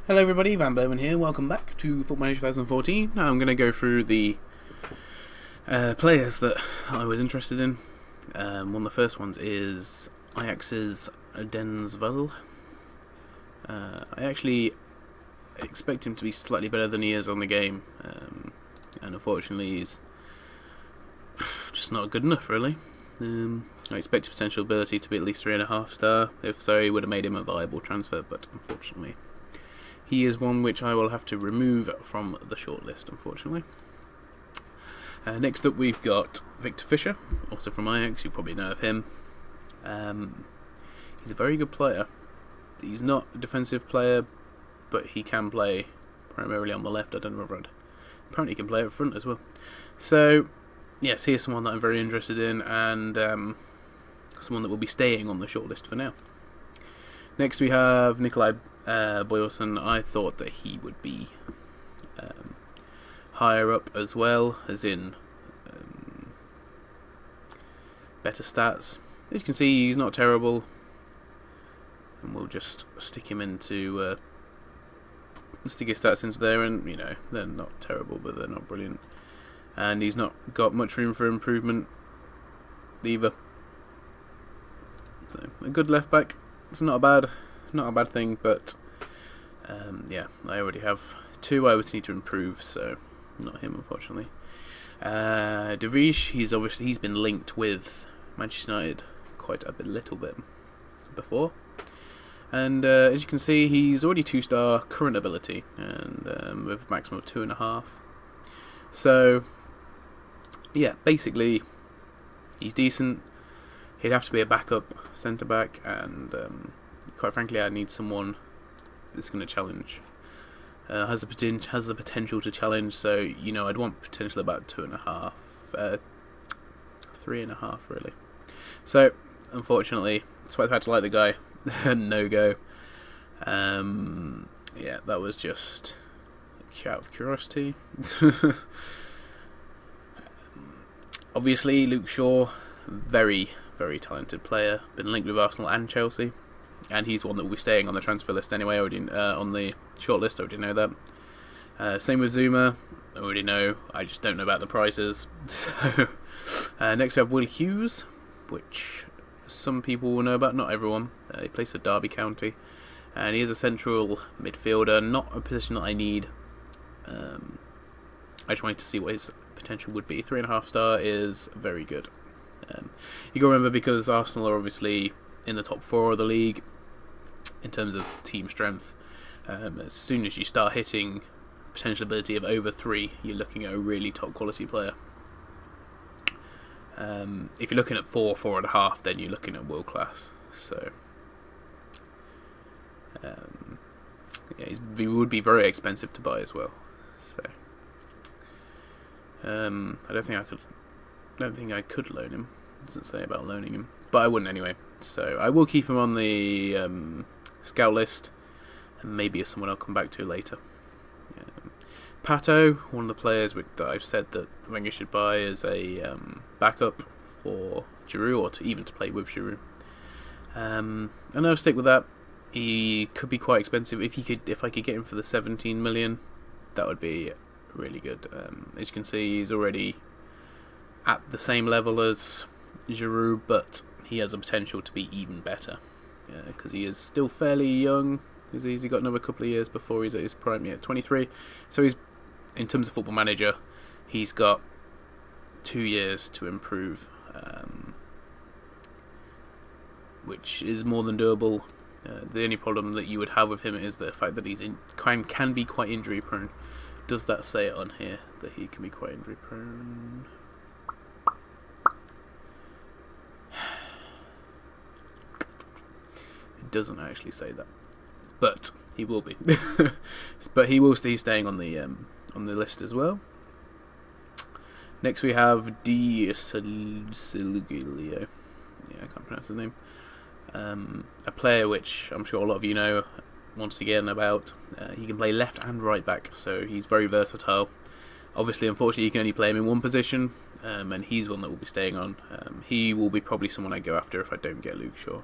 Hello everybody, vanburman here, welcome back to Football Manager 2014. Now I'm going to go through the players that I was interested in. One of the first ones is Ajax's Denswell. I actually expect him to be slightly better than he is on the game, and unfortunately he's just not good enough really. I expect his potential ability to be at least 3.5 star, if so he would have made him a viable transfer, but unfortunately he is one which I will have to remove from the shortlist, unfortunately. Next up we've got Victor Fischer, also from Ajax, you probably know of him. He's a very good player. He's not a defensive player, but he can play primarily on the left. I don't know if apparently he can play up front as well. So, yes, he is someone that I'm very interested in, and someone that will be staying on the shortlist for now. Next we have Nikolai Boyelson. I thought that he would be higher up as well, as in better stats. As you can see, he's not terrible, and we'll just stick him into stick his stats into there, and you know, they're not terrible, but they're not brilliant, and he's not got much room for improvement either. So a good left back. It's not a bad thing, but yeah, I already have two I would need to improve, so not him unfortunately. De Vrij, he's been linked with Manchester United quite a little bit before, and as you can see, he's already 2-star current ability, and with a maximum of 2.5. So yeah, basically he's decent. He'd have to be a backup centre back, and quite frankly, I need someone that's going to challenge. Has the potential to challenge. So you know, I'd want potential about 2.5, 3.5 really. So unfortunately, despite the fact I like the guy, no go. Yeah, that was just out of curiosity. Obviously, Luke Shaw, very talented player, been linked with Arsenal and Chelsea, and he's one that will be staying on the transfer list anyway. I already on the short list. I already know that. Same with Zuma. I already know. I just don't know about the prices. So next we have Will Hughes, which some people will know about, not everyone. He plays for Derby County, and he is a central midfielder. Not a position that I need. I just wanted to see what his potential would be. 3.5 star is very good. You got to remember, because Arsenal are obviously in the top 4 of the league in terms of team strength. As soon as you start hitting potential ability of over 3, you're looking at a really top quality player. If you're looking at 4.5, then you're looking at world class. So yeah, he would be very expensive to buy as well. So I don't think I could loan him. It doesn't say about loaning him, but I wouldn't anyway. So I will keep him on the scout list, and maybe someone I'll come back to later. Pato, one of the players that I've said that Wenger should buy as a backup for Giroud, or even to play with Giroud. And I'll stick with that. He could be quite expensive. If I could get him for the 17 million, that would be really good. As you can see, he's already at the same level as Giroud, but he has the potential to be even better, because he is still fairly young. He's got another couple of years before he's at his prime. Yeah, 23. So he's, in terms of Football Manager, he's got 2 years to improve, which is more than doable. The only problem that you would have with him is the fact that can be quite injury prone. Does that say it on here that he can be quite injury prone? It doesn't actually say that, but he will be. But he will be staying on the list as well. Next we have Di Silguilio. Yeah, I can't pronounce his name. A player which I'm sure a lot of you know once again about. He can play left and right back, so he's very versatile. Obviously, unfortunately, you can only play him in one position, and he's one that will be staying on. He will be probably someone I go after if I don't get Luke Shaw.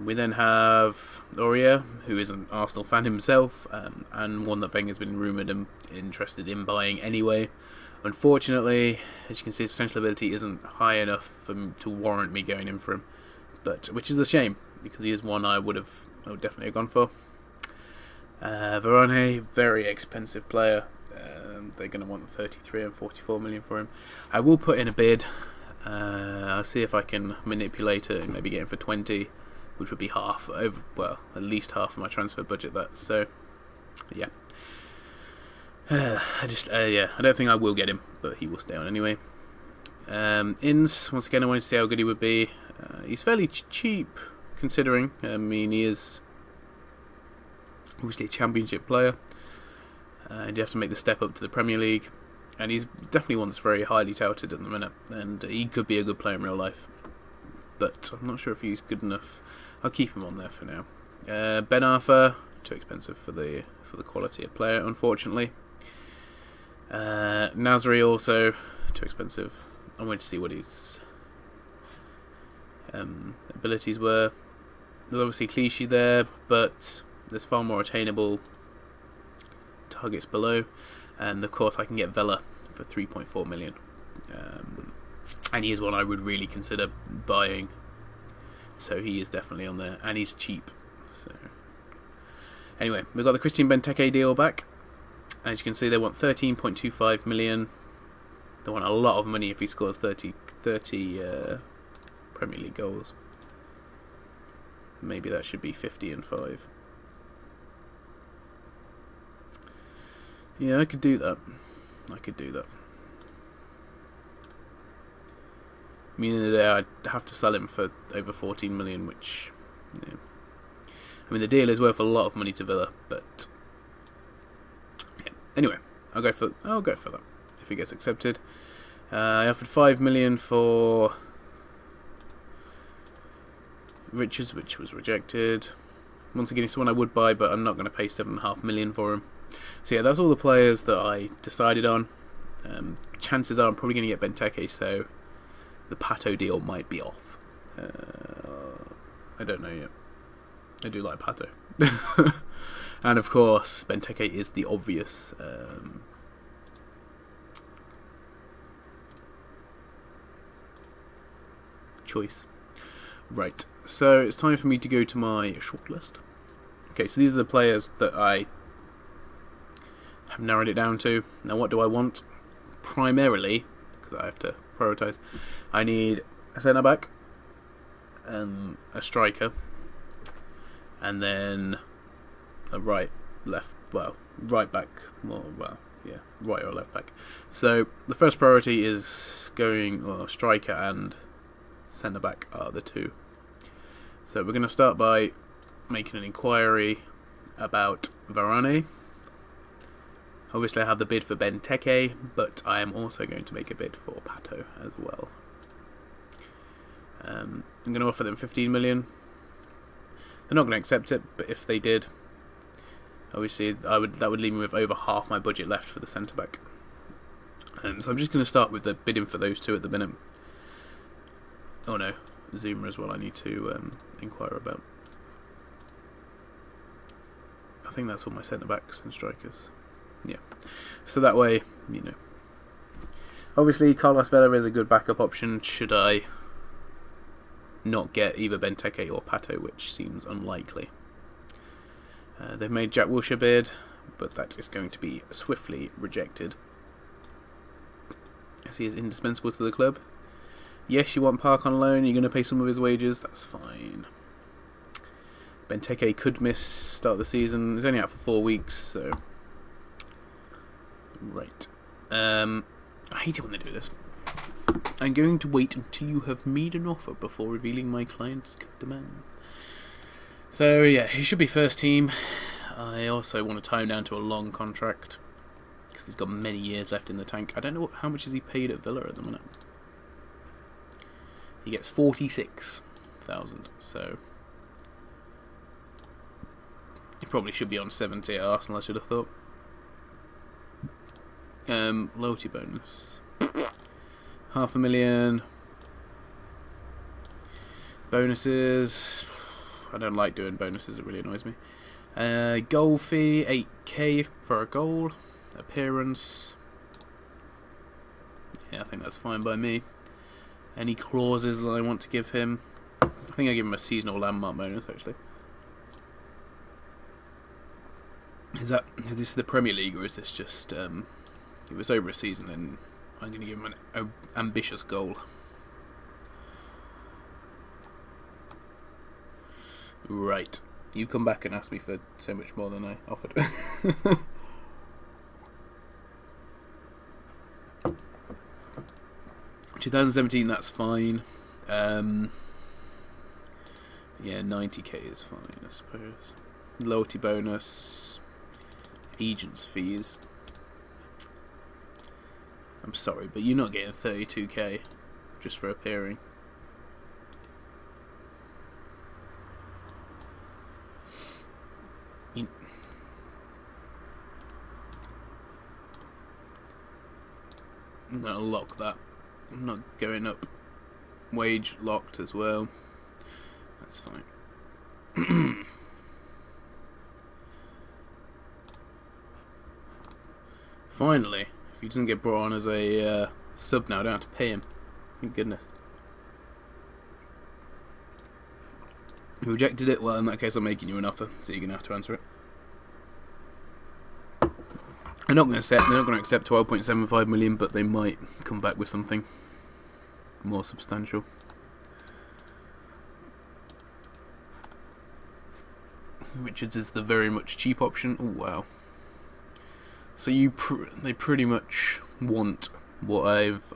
We then have Aurier, who is an Arsenal fan himself, and one that Wenger's been rumoured and interested in buying anyway. Unfortunately, as you can see, his potential ability isn't high enough to warrant me going in for him, which is a shame, because he is one I would definitely have gone for. Varane, very expensive player. They're going to want 33 and 44 million for him. I will put in a bid. I'll see if I can manipulate it and maybe get him for 20, which would be at least half of my transfer budget. So, yeah. I don't think I will get him, but he will stay on anyway. Inns, once again, I wanted to see how good he would be. He's fairly cheap, considering. I mean, he is obviously a championship player, and you have to make the step up to the Premier League, and he's definitely one that's very highly touted at the minute, and he could be a good player in real life, but I'm not sure if he's good enough. I'll keep him on there for now. Ben Arthur, too expensive for the quality of player, unfortunately. Nasri also too expensive. I wanted to see what his abilities were. There's obviously Clichy there, but there's far more attainable targets below, and of course I can get Vela for 3.4 million, and he is one I would really consider buying, so he is definitely on there, and he's cheap. So anyway, we've got the Christian Benteke deal back. As you can see, they want 13.25 million. They want a lot of money if he scores 30 Premier League goals. Maybe that should be 50 and 5. Yeah, I could do that. I mean, in the day, I'd have to sell him for over 14 million, which, yeah. I mean, the deal is worth a lot of money to Villa, but yeah. Anyway, I'll go for that if he gets accepted. I offered 5 million for Richards, which was rejected. Once again, it's one I would buy, but I'm not going to pay 7.5 million for him. So yeah, that's all the players that I decided on. Chances are I'm probably going to get Benteke, so the Pato deal might be off. I don't know yet. I do like Pato. And of course, Benteke is the obvious choice. Right, so it's time for me to go to my shortlist. Okay, so these are the players that I have narrowed it down to. Now, what do I want? Primarily, because I have to prioritise, I need a centre-back, a striker, and then a right back, right or left back. So the first priority is striker and centre-back are the two. So we're going to start by making an inquiry about Varane. Obviously I have the bid for Benteke, but I am also going to make a bid for Pato as well. I'm going to offer them 15 million. They're not going to accept it, but if they did, obviously that would leave me with over half my budget left for the centre-back. So I'm just going to start with the bidding for those two at the minute. Oh no, Zuma as well I need to inquire about. I think that's all my centre-backs and strikers. Yeah, so that way, you know. Obviously, Carlos Vela is a good backup option should I not get either Benteke or Pato, which seems unlikely. They've made Jack Wilshere bid, but that is going to be swiftly rejected, as he is indispensable to the club. Yes, you want Park on loan, you're going to pay some of his wages, that's fine. Benteke could miss start of the season, he's only out for 4 weeks, so... Right. I hate it when they do this. I'm going to wait until you have made an offer before revealing my client's demands. So yeah, he should be first team. I also want to tie him down to a long contract, because he's got many years left in the tank. I don't know how much is he paid at Villa at the minute. He gets 46,000, so he probably should be on 70 at Arsenal, I should have thought. Loyalty bonus, 500,000. Bonuses, I don't like doing bonuses, it really annoys me. Goal fee, 8k for a goal. Appearance, yeah, I think that's fine by me. Any clauses that I want to give him? I think I give him a seasonal landmark bonus, actually. Is this the Premier League, or is this just, if it's over a season, then I'm going to give him an ambitious goal. Right. You come back and ask me for so much more than I offered. 2017, that's fine. Yeah, 90k is fine, I suppose. Loyalty bonus, agents fees. I'm sorry, but you're not getting 32k just for appearing. I'm gonna lock that. I'm not going up. Wage locked as well. That's fine. Finally, if he doesn't get brought on as a sub now, I don't have to pay him. Thank goodness. You rejected it? Well, in that case, I'm making you an offer, so you're gonna have to answer it. They're not going to accept 12.75 million, but they might come back with something more substantial. Richards is the very much cheap option. Oh wow! So they pretty much want what I've.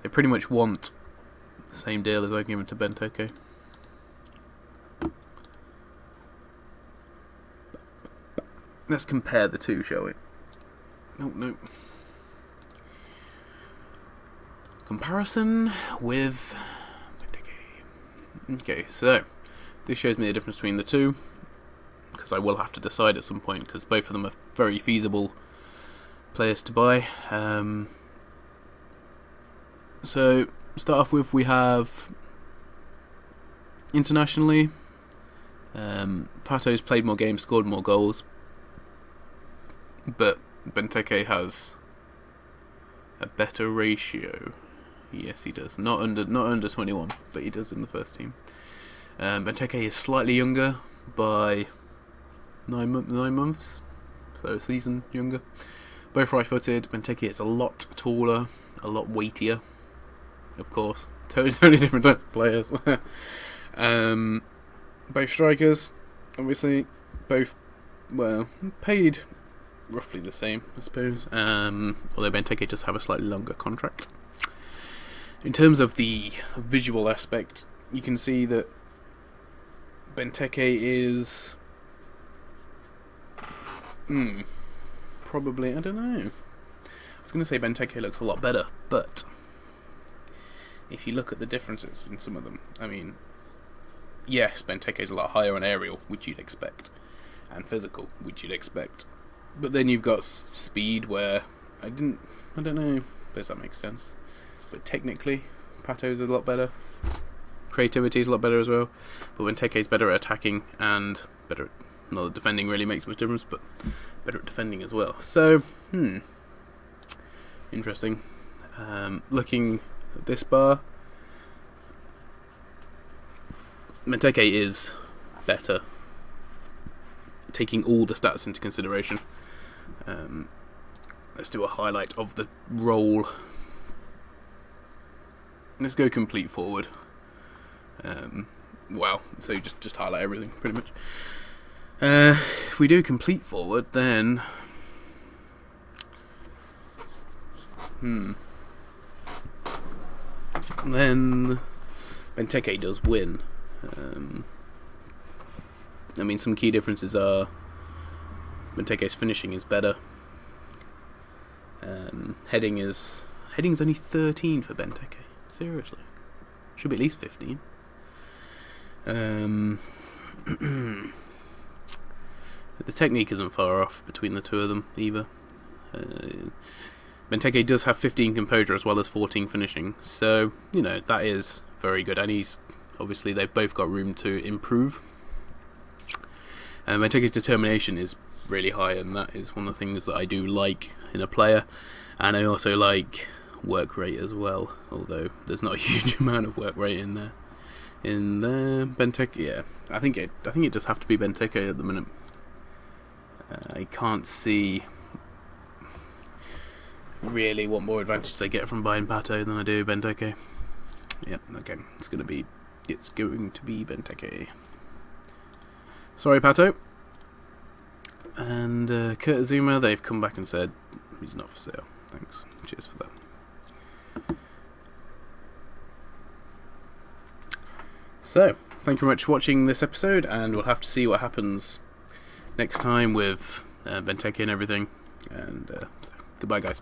They pretty much want the same deal as I gave to Benteke. Let's compare the two, shall we? No. Comparison with... Okay, so this shows me the difference between the two, because I will have to decide at some point, because both of them are very feasible players to buy. So, start off with, we have internationally, Pato's played more games, scored more goals, but Benteke has a better ratio. Yes, he does. Not under 21, but he does in the first team. Benteke is slightly younger by 9 months, so a season younger. Both right-footed. Benteke is a lot taller, a lot weightier. Of course, totally different types of players. Both strikers, obviously, both paid roughly the same, I suppose. Although Benteke does have a slightly longer contract. In terms of the visual aspect, you can see that Benteke is probably, I don't know. I was going to say Benteke looks a lot better, but if you look at the differences in some of them, I mean, yes, Benteke is a lot higher on aerial, which you'd expect, and physical, which you'd expect. But then you've got speed, where I don't know, does that make sense? But technically, Pato's a lot better. Creativity is a lot better as well. But Benteke's better at attacking and better at, not that defending really makes much difference, but better at defending as well. So, interesting. Looking at this bar, Benteke is better, taking all the stats into consideration. Let's do a highlight of the role. Let's go complete forward. Wow, so just highlight everything pretty much. If we do complete forward, then Benteke does win. I mean, some key differences are Benteke's finishing is better. Heading's only 13 for Benteke. Seriously, should be at least 15. The technique isn't far off between the two of them either. Benteke does have 15 composure as well as 14 finishing, so that is very good, and he's obviously they've both got room to improve. And Benteke's determination is really high, and that is one of the things that I do like in a player. And I also like work rate as well, although there's not a huge amount of work rate in there. Benteke, yeah, I think it does have to be Benteke at the minute. I can't see really what more advantage they get from buying Pato than I do Benteke. Yep, okay, it's going to be Benteke. Sorry, Pato. And Kurt Zouma, they've come back and said he's not for sale. Thanks. Cheers for that. So, thank you very much for watching this episode, and we'll have to see what happens next time with Benteke and everything. And so, goodbye, guys.